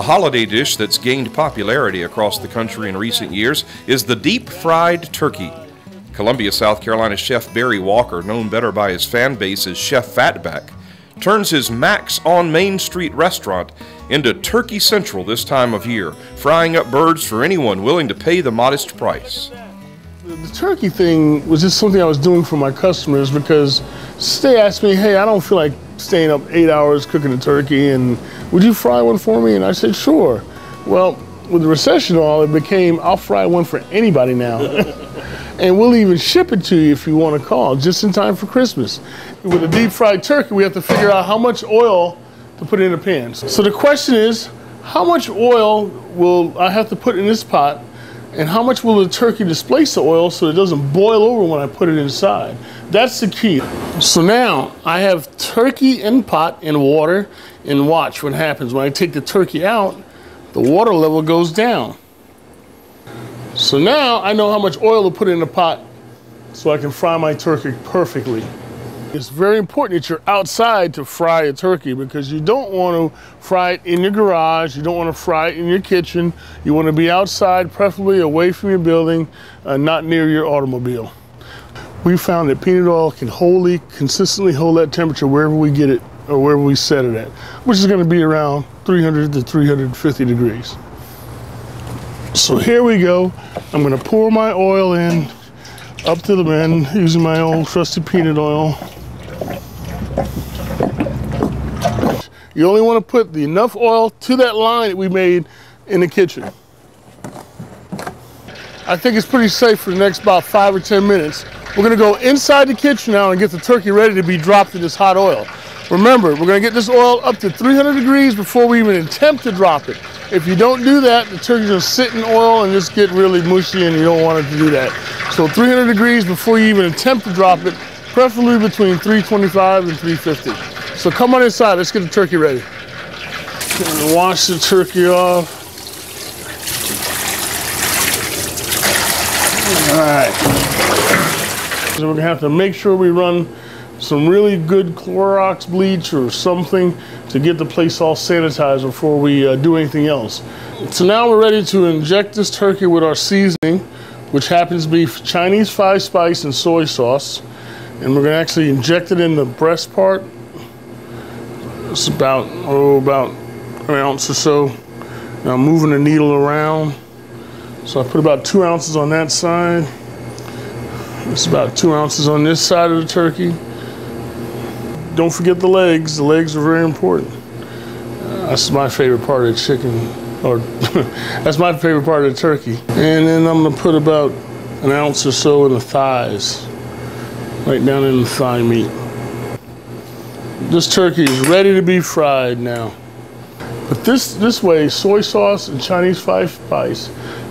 A holiday dish that's gained popularity across the country in recent years is the deep-fried turkey. Columbia, South Carolina chef Barry Walker, known better by his fan base as Chef Fatback, turns his Max on Main Street restaurant into Turkey Central this time of year, frying up birds for anyone willing to pay the modest price. The turkey thing was just something I was doing for my customers because they asked me, hey, I don't feel like staying up 8 hours cooking a turkey, and would you fry one for me? And I said, sure. Well, with the recession and all, it became, I'll fry one for anybody now. And we'll even ship it to you if you want to call, just in time for Christmas. With a deep fried turkey, we have to figure out how much oil to put in the pan. So the question is, how much oil will I have to put in this pot? And how much will the turkey displace the oil so it doesn't boil over when I put it inside? That's the key. So now I have turkey in pot in water, and watch what happens. When I take the turkey out, the water level goes down. So now I know how much oil to put in the pot so I can fry my turkey perfectly. It's very important that you're outside to fry a turkey because you don't want to fry it in your garage, you don't want to fry it in your kitchen. You want to be outside, preferably away from your building, not near your automobile. We found that peanut oil can consistently hold that temperature wherever we get it or wherever we set it at, which is going to be around 300 to 350 degrees. So here we go. I'm going to pour my oil in up to the end using my old trusty peanut oil. You only want to put enough oil to that line that we made in the kitchen. I think it's pretty safe for the next about 5 or 10 minutes. We're going to go inside the kitchen now and get the turkey ready to be dropped in this hot oil. Remember, we're going to get this oil up to 300 degrees before we even attempt to drop it. If you don't do that, the turkey's going to sit in oil and just get really mushy, and you don't want it to do that. So 300 degrees before you even attempt to drop it, preferably between 325 and 350. So come on inside, let's get the turkey ready. Gonna wash the turkey off. All right. So we're gonna have to make sure we run some really good Clorox bleach or something to get the place all sanitized before we do anything else. So now we're ready to inject this turkey with our seasoning, which happens to be Chinese 5-spice and soy sauce. And we're gonna actually inject it in the breast part. It's about an ounce or so. Now I'm moving the needle around. So I put about 2 ounces on that side. It's about 2 ounces on this side of the turkey. Don't forget the legs. The legs are very important. That's my favorite part of the chicken, or that's my favorite part of the turkey. And then I'm gonna put about an ounce or so in the thighs, right down in the thigh meat. This turkey is ready to be fried now. But this way, soy sauce and Chinese 5-spice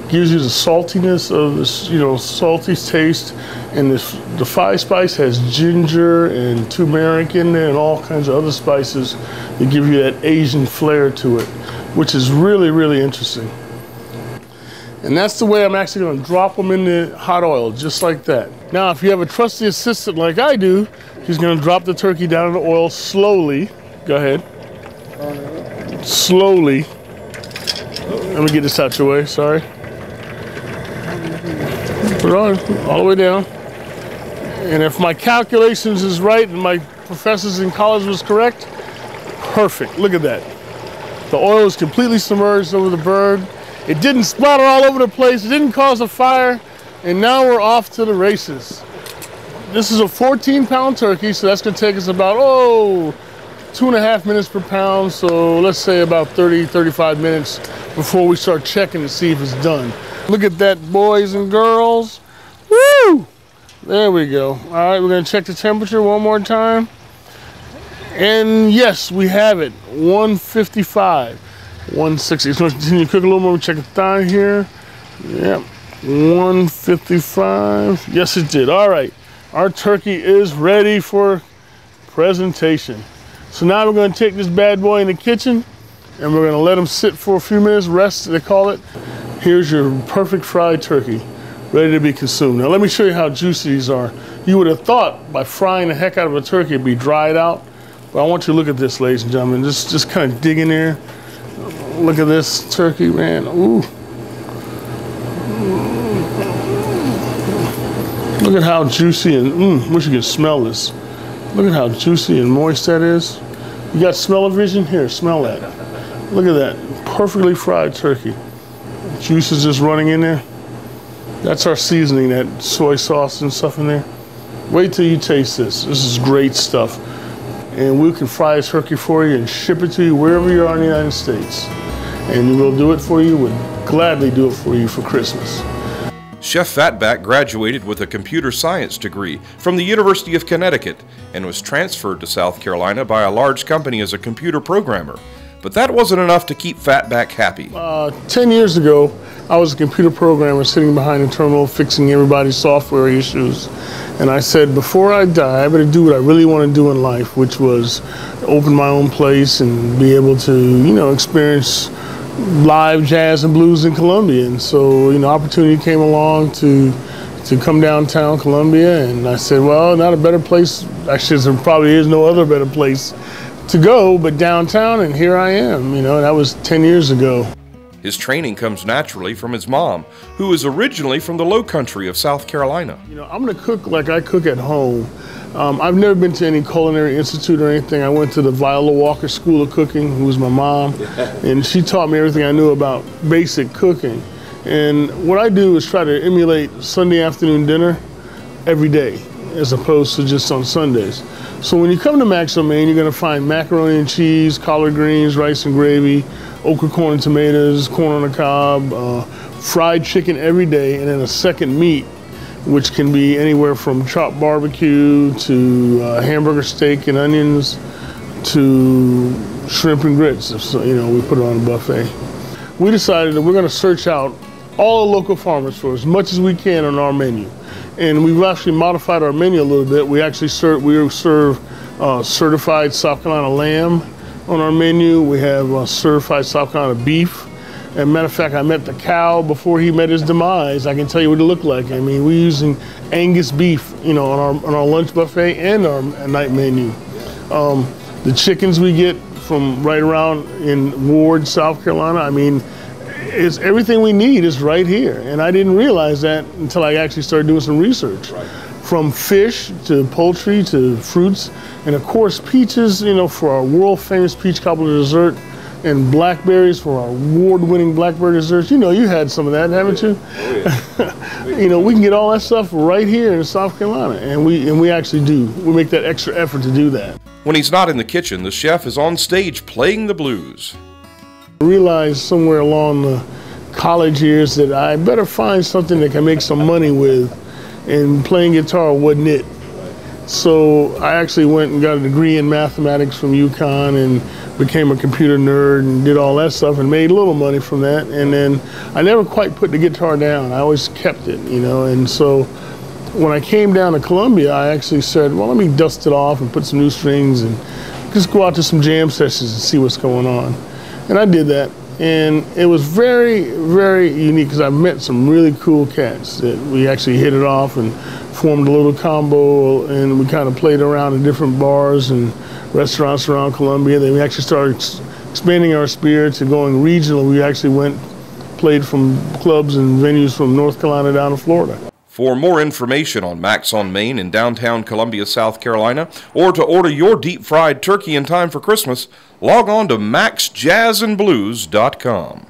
gives you the saltiness of this, salty taste, and the 5-spice has ginger and turmeric in there and all kinds of other spices that give you that Asian flair to it, which is really, really interesting. And that's the way I'm actually going to drop them in the hot oil, just like that. Now, if you have a trusty assistant like I do, he's going to drop the turkey down in the oil slowly. Go ahead. Slowly. Let me get this out your way, sorry. Put it on, all the way down. And if my calculations is right and my professors in college was correct, perfect, look at that. The oil is completely submerged over the bird. It didn't splatter all over the place, it didn't cause a fire, and now we're off to the races. This is a 14-pound turkey, so that's gonna take us about, 2.5 minutes per pound, so let's say about 30, 35 minutes before we start checking to see if it's done. Look at that, boys and girls. Woo! There we go. All right, we're gonna check the temperature one more time. And yes, we have it, 155, 160. It's gonna continue to cook a little more. We check the thigh here. Yep, 155. Yes, it did. All right, our turkey is ready for presentation. So now we're gonna take this bad boy in the kitchen and we're gonna let him sit for a few minutes, rest, they call it. Here's your perfect fried turkey, ready to be consumed. Now let me show you how juicy these are. You would have thought by frying the heck out of a turkey it'd be dried out, but I want you to look at this, ladies and gentlemen. Just kind of dig in there. Look at this turkey, man. Ooh. Look at how juicy and, wish you could smell this. Look at how juicy and moist that is. You got smell-o-vision? Here, smell that. Look at that, perfectly fried turkey. Juice is just running in there. That's our seasoning, that soy sauce and stuff in there. Wait till you taste this. This is great stuff. And we can fry a turkey for you and ship it to you wherever you are in the United States. And we'll do it for you, we'd gladly do it for you for Christmas. Chef Fatback graduated with a computer science degree from the University of Connecticut and was transferred to South Carolina by a large company as a computer programmer. But that wasn't enough to keep Fatback happy. 10 years ago, I was a computer programmer sitting behind a terminal fixing everybody's software issues. And I said, before I die, I better do what I really want to do in life, which was open my own place and be able to, you know, experience live jazz and blues in Columbia. And so, you know, opportunity came along to come downtown Columbia, and I said, well, not a better place. Actually, there probably is no other better place to go but downtown, and here I am. You know, that was 10 years ago. His training comes naturally from his mom, who is originally from the low country of South Carolina. You know, I'm gonna cook like I cook at home. I've never been to any culinary institute or anything. I went to the Viola Walker School of Cooking, who was my mom, and she taught me everything I knew about basic cooking. And what I do is try to emulate Sunday afternoon dinner every day, as opposed to just on Sundays. So when you come to Max on Main, you're gonna find macaroni and cheese, collard greens, rice and gravy, okra, corn and tomatoes, corn on the cob, fried chicken every day, and then a second meat, which can be anywhere from chopped barbecue to hamburger steak and onions to shrimp and grits. So, you know, we put it on a buffet. We decided that we're going to search out all the local farmers for as much as we can on our menu. And we've actually modified our menu a little bit. We actually serve certified South Carolina lamb on our menu. We have certified South Carolina beef. As a matter of fact, I met the cow before he met his demise. I can tell you what it looked like. I mean, we're using Angus beef, you know, on our lunch buffet and our night menu. The chickens we get from right around in Ward, South Carolina, I mean, it's everything we need is right here. And I didn't realize that until I actually started doing some research. Right. From fish to poultry to fruits, and of course peaches, you know, for our world famous peach cobbler dessert, and blackberries for our award-winning blackberry desserts. You know, you had some of that, haven't you? Oh, yeah. You know, we can get all that stuff right here in South Carolina, and we actually do. We make that extra effort to do that. When he's not in the kitchen, the chef is on stage playing the blues. I realized somewhere along the college years that I better find something that can make some money with, and playing guitar wasn't it. So I actually went and got a degree in mathematics from UConn and became a computer nerd and did all that stuff and made a little money from that. And then I never quite put the guitar down. I always kept it, you know. And so when I came down to Columbia, I actually said, well, let me dust it off and put some new strings and just go out to some jam sessions and see what's going on. And I did that. And it was very, very unique because I met some really cool cats that we actually hit it off and formed a little combo, and we kind of played around in different bars and restaurants around Columbia. Then we actually started expanding our spirit to going regional. We actually played from clubs and venues from North Carolina down to Florida. For more information on Max on Main in downtown Columbia, South Carolina, or to order your deep-fried turkey in time for Christmas, log on to maxjazzandblues.com.